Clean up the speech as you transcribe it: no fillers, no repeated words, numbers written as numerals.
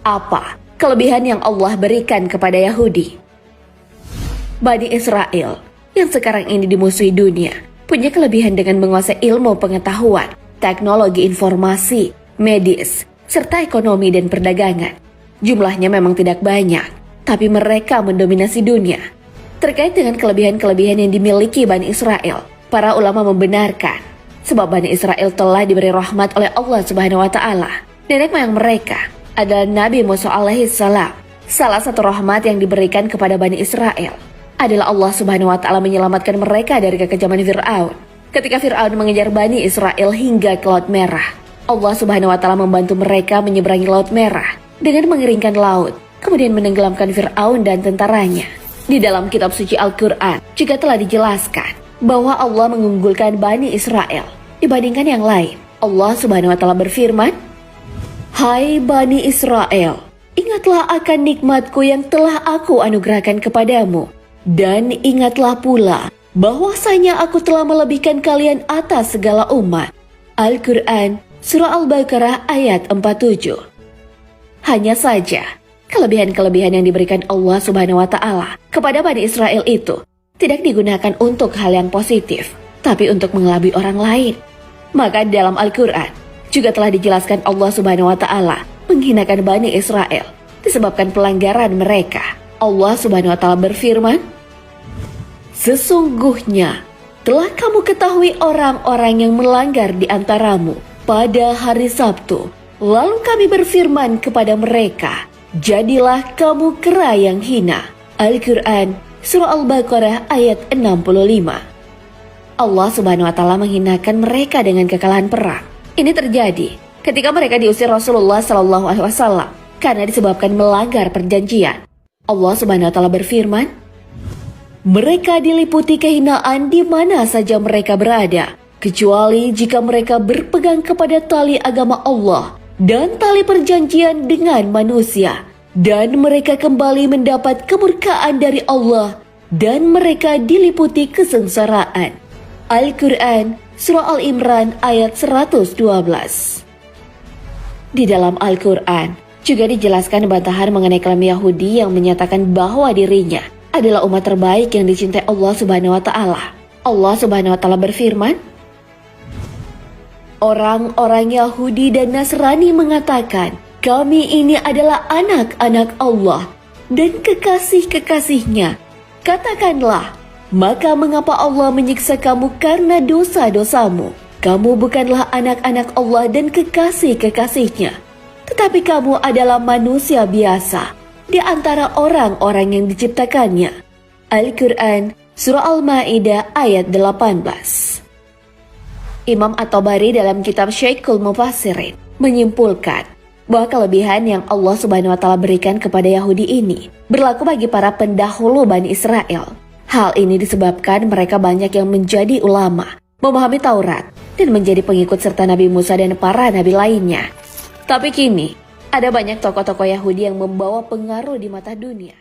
Apa kelebihan yang Allah berikan kepada Yahudi? Bani Israel yang sekarang ini dimusuhi dunia punya kelebihan dengan menguasai ilmu pengetahuan, teknologi informasi, medis, serta ekonomi dan perdagangan. Jumlahnya memang tidak banyak, tapi mereka mendominasi dunia. Terkait dengan kelebihan-kelebihan yang dimiliki Bani Israel, para ulama membenarkan sebab Bani Israel telah diberi rahmat oleh Allah Subhanahu wa Ta'ala. Nenek moyang mereka adalah Nabi Musa alaihissalam. Salah satu rahmat yang diberikan kepada Bani Israel adalah Allah Subhanahu wa Ta'ala menyelamatkan mereka dari kekejaman Fir'aun. Ketika Fir'aun mengejar Bani Israel hingga ke Laut Merah, Allah Subhanahu wa Ta'ala membantu mereka menyeberangi Laut Merah dengan mengeringkan laut, kemudian menenggelamkan Fir'aun dan tentaranya. Di dalam kitab suci Al-Quran juga telah dijelaskan bahwa Allah mengunggulkan Bani Israel dibandingkan yang lain. Allah Subhanahu wa Ta'ala berfirman, "Hai Bani Israel, ingatlah akan nikmatku yang telah aku anugerahkan kepadamu, dan ingatlah pula bahwasanya aku telah melebihkan kalian atas segala umat." Al-Quran Surah Al-Baqarah ayat 47. Hanya saja, kelebihan-kelebihan yang diberikan Allah Subhanahu wa Ta'ala kepada Bani Israel itu tidak digunakan untuk hal yang positif, tapi untuk mengelabui orang lain. Maka dalam Al-Quran juga telah dijelaskan Allah Subhanahu wa Ta'ala menghinakan Bani Israel disebabkan pelanggaran mereka. Allah Subhanahu wa Ta'ala berfirman, "Sesungguhnya telah kamu ketahui orang-orang yang melanggar di antaramu pada hari Sabtu. Lalu kami berfirman kepada mereka, jadilah kamu kera yang hina." Al-Quran Surah Al-Baqarah ayat 65. Allah Subhanahu wa Ta'ala menghinakan mereka dengan kekalahan perang. Ini terjadi ketika mereka diusir Rasulullah SAW karena disebabkan melanggar perjanjian. Allah Subhanahu wa Ta'ala berfirman, "Mereka diliputi kehinaan di mana saja mereka berada, kecuali jika mereka berpegang kepada tali agama Allah dan tali perjanjian dengan manusia, dan mereka kembali mendapat kemurkaan dari Allah, dan mereka diliputi kesengsaraan." Al-Quran Surah Al-Imran ayat 112. Di dalam Al-Quran juga dijelaskan bantahan mengenai klaim Yahudi yang menyatakan bahwa dirinya adalah umat terbaik yang dicintai Allah Subhanahu wa Ta'ala. Allah Subhanahu wa Ta'ala berfirman, "Orang-orang Yahudi dan Nasrani mengatakan, kami ini adalah anak-anak Allah dan kekasih-kekasihnya. Katakanlah, maka mengapa Allah menyiksa kamu karena dosa-dosamu? Kamu bukanlah anak-anak Allah dan kekasih-kekasihnya, tetapi kamu adalah manusia biasa di antara orang-orang yang diciptakannya." Al-Quran Surah Al-Ma'idah ayat 18. Imam At-Tabari dalam kitab Syekhul Mufassirin menyimpulkan bahwa kelebihan yang Allah Subhanahu wa Ta'ala berikan kepada Yahudi ini berlaku bagi para pendahulu Bani Israel. Hal ini disebabkan mereka banyak yang menjadi ulama, memahami Taurat, dan menjadi pengikut serta Nabi Musa dan para nabi lainnya. Tapi kini, ada banyak tokoh-tokoh Yahudi yang membawa pengaruh di mata dunia.